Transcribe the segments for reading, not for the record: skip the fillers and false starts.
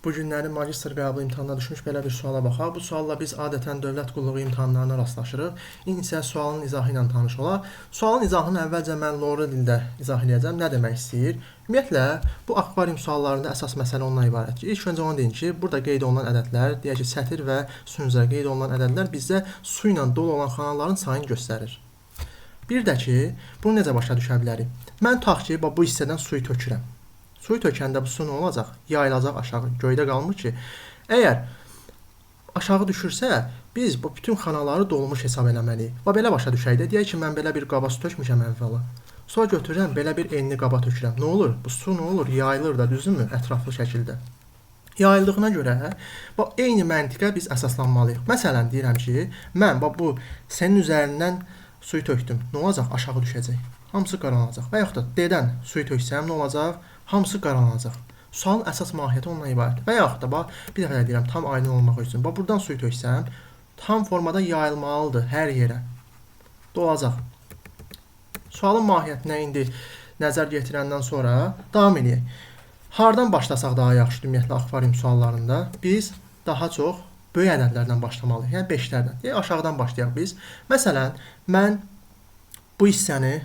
Bu günləri magistr qəbul imtahanına düşmüş belə bir suala baxaq. Bu sualla biz adətən dövlət qulluğu imtahanlarına rastlaşırıq. İndi isə sualın izahı ilə tanış olaq. Sualın izahını əvvəlcə mən loğru dildə izah edəcəm. Nə demək istəyir? Ümumiyyətlə, bu akvarium suallarında əsas məsələ ondan ibarət ki, ilk öncə onu deyim ki, burada qeyd olunan ədədlər, deyək ki, sətir və süni qeyd olunan ədədlər bizdə su ilə dolu olan xanaların sayını göstərir. Bir də ki, bunu necə başa düşə bilərik? Mən tutaq ki, bu hissədən suyu tökürəm. Suyu tökəndə bu su nə olacaq? Yayılacaq aşağı. Göydə qalmır ki. Əgər aşağı düşürsə, biz bu bütün xanaları dolmuş hesab eləməliyik. Və belə başa düşək də, deyək ki, mən belə bir qaba su tökmüşəm əvvəla. Sonra götürürəm, belə bir enli qaba tökürəm. Nə olur? Bu su nə olur? Yayılır da, düzdürmü? Ətraflı şəkildə. Yayıldığına görə, eyni məntiqə biz əsaslanmalıyıq. Məsələn, deyirəm ki, mən bu sənin üzərindən suyu tökdüm. Nə olacaq? Aşağı düşəcək. Hamısı qaranacaq. Və yaxud da D-dən suyu töksəm, nə olacaq? Hamısı qaranacaq. Sualın əsas mahiyyəti ondan ibarət. Və yaxud da, bir dəfə deyirəm, tam aydın olmaq üçün. Buradan suyu töksəm, tam formada yayılmalıdır hər yerə. Dolacaq. Sualın mahiyyətinə indi nəzər yetirəndən sonra davam edək. Hardan başlasaq daha yaxşıdır ümumiyyətlə akvarium suallarında? Biz daha çox böyük ədədlərdən başlamalıyıq. Yəni 5-lərdən. Aşağıdan başlayaq biz. Məsələn, mən bu hissəni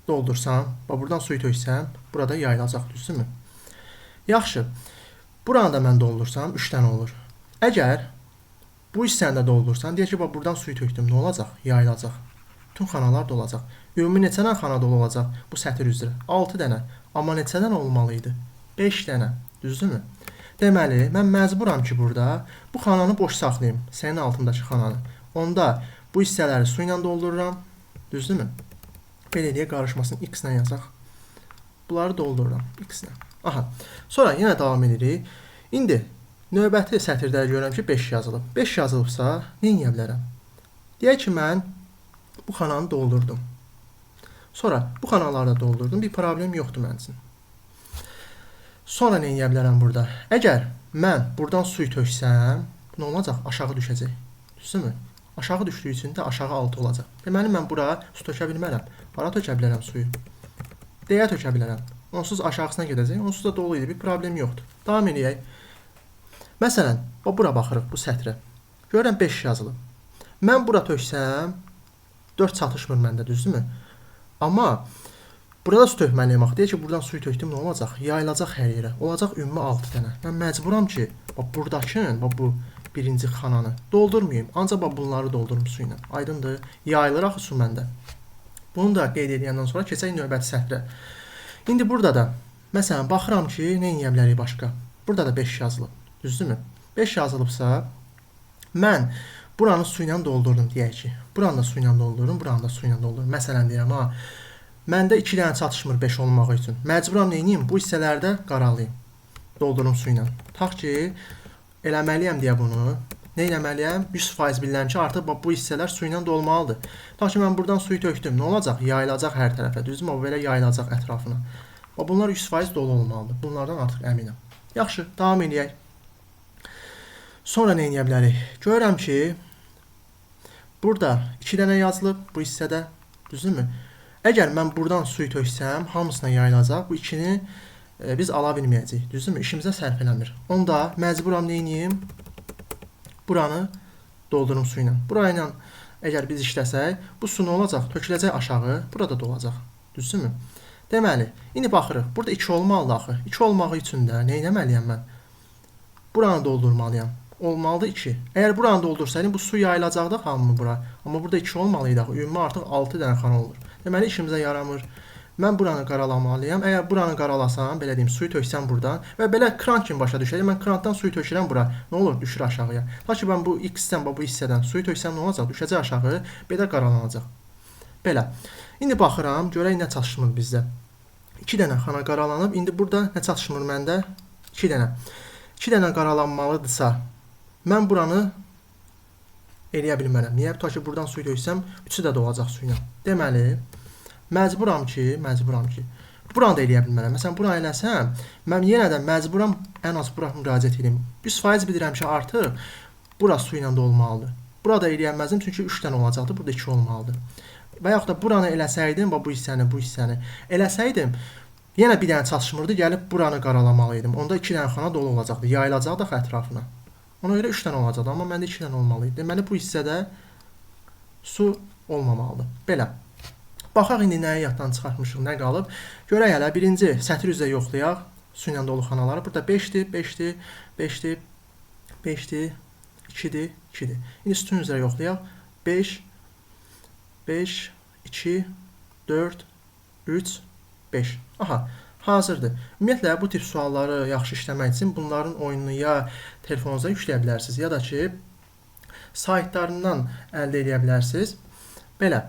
doldursam, buradan suyu töksəm, burada yayılacaq, düzdürmü? Yaxşı, buranı da mən doldursam, 3 dənə olur. Əgər bu hissəni də doldursam, deyək ki, buradan suyu tökdüm, nə olacaq? Yayılacaq. Bütün xanalar dolacaq. Ümumi neçə dənə xana dolu olacaq bu sətir üzrə? 6 dənə. Amma neçə dənə olmalıydı? 5 dənə, düzdürmü? Deməli, mən məcburam ki, burada bu xananı boş saxlayayım, sənin altındakı xananı. Onda bu hissələri su ilə doldururam, düzdürmü? Belə deyə qarışmasını x ilə yazaq. Bunları doldururam x ilə. Aha. Sonra yenə davam edirik. İndi növbəti sətirdə görürəm ki, 5 yazılıb. 5 yazılıbsa, nə edə bilərəm? Deyək ki, mən bu xananı doldurdum. Sonra bu xanaları da doldurdum. Bir problem yoxdur mənim üçün. Sonra nə edə bilərəm burada? Əgər mən buradan suyu töksəm, nə olacaq? Aşağı düşəcək. Düzdürmü? Aşağı düşdüyü üçün də aşağı 6 olacaq. Deməli, mən bura su tökə bilmərəm. Hara tökə bilərəm suyu? D-yə tökə bilərəm. Onsuz aşağısına gedəcək. Onsuz da dolu idi. Bir problem yoxdur. Davam edək. Məsələn, bura baxırıq bu sətrə. Görürəm 5 yazılıb. Mən bura töksəm, 4 çatışmır məndə, düzdürmü? Amma burada su tökməliyəm. Deyək ki, buradan suyu tökdüm, nə olacaq? Yayılacaq hər yerə. Olacaq ümumi 6 dənə. Mən məcburam ki, buradakı, bu birinci xananı doldurmayayım. Ancaq bunları doldurum su ilə. Aydındır. Yayılır axı su məndə. Bunu da qeyd edəndən sonra keçək növbəti sətrə. İndi burada da, məsələn, baxıram ki, nə edə bilərik başqa? Burada da 5 yazılıb. Düzdürmü? 5 yazılıbsa, mən buranı su ilə doldurdum, deyək ki. Buranı da su ilə doldururum, buranı da su ilə doldururum. Məsələn, deyirəm, məndə 2 dənə çatışmır 5 olmağı üçün. Məcburam nə edeyim? Bu hissələrdə qaralayım. Doldurum su ilə. Tutaq ki, eləməliyəm deyə bunu. Nə eləməliyəm? 100% bilirəm ki, artıq bu hissələr su ilə dolmalıdır. Tutaq ki, mən buradan suyu tökdüm. Nə olacaq? Yayılacaq hər tərəfə. Düzdürmü? O belə yayılacaq ətrafına. Bunlar 100% dolu olmalıdır. Bunlardan artıq əminəm. Yaxşı, davam edək. Sonra nə edə bilərik? Görürəm ki, burada 2 dənə yazılıb bu hissədə. Düzdürmü? Əgər mən buradan suyu töksəm, hamısına yayılacaq. Bu 2-ni biz ala bilməyəcəyik. Düzdürmü? İşimizə sərf eləmir. Onda məcburam nə edeyim? Buranı doldurum su ilə. Burayla əgər biz işləsək, bu su nə olacaq? Töküləcək aşağı, burada dolacaq. Düzdürmü? Deməli, indi baxırıq. Burada 2 olmalıdır axı. 2 olmağı üçün də nə etməliyəm mən? Buranı doldurmalıyam. Olmalıdır 2. Əgər buranı doldursaydım, bu su yayılacaqdı hamı bura. Amma burada 2 olmalıydı axı. Ümumi artıq 6 dənə xana olur. Deməli, işimizə yaramır. Mən buranı qaralamalıyam. Əgər buranı qaralasam, belə deyim, suyu töksəm buradan və belə kran kimi başa düşəcək. Mən krandan suyu tökürəm bura. Nə olur? Düşür aşağıya. Lakin mən bu x-dən, bu hissədən suyu töksəm nə olacaq? Düşəcək aşağı, belə qaralanacaq. Belə. İndi baxıram, görək nə çatışmır bizdə. 2 dənə xana qaralanıb. İndi burada nə çatışmır məndə? 2 dənə. 2 dənə qaralanmalıdırsa, mən buranı eləyə bilmərəm. Niyə? Tutaq ki, buradan suyu töksəm, 3-ü də dolacaq su ilə. Deməli, məcburam ki, buranı da eləyə bilmərəm. Məsələn, buranı eləsəm, mən yenə də məcburam ən az bura müraciət edeyim. 100% bilirəm ki, artıq bura su ilə dolmalıdır. Burada eləyənməzdim, çünki 3 dənə olacaqdır, burada 2 olmalıdır. Və yaxud da buranı eləsəydim, bu hissəni eləsəydim, Yenə bir dənə çatışmırdı, gəlib buranı qaralamalıydım. Onda 2 dənə xana dolu olacaqdı, yayılacaqdı axı ətrafına. Ona görə 3 dənə olacaqdı, amma məndə 2 dənə olmalı idi. Deməli bu hissədə su olmamalıdır. Belə. Baxaq indi nəyi yaddan çıxartmışıq, nə qalıb. Görək hələ birinci sətr üzrə yoxlayaq su ilə dolu xanaları. Burada 5-dir, 5-dir, 5-dir, 5-dir, 2-dir, 2-dir. İndi sütun üzrə yoxlayaq. 5, 5, 2, 4, 3, 5. Aha, hazırdır. Ümumiyyətlə bu tip sualları yaxşı işləmək üçün bunların oyununu ya telefonunuza yükləyə bilərsiniz, ya da ki saytlarından əldə edə bilərsiniz. Belə.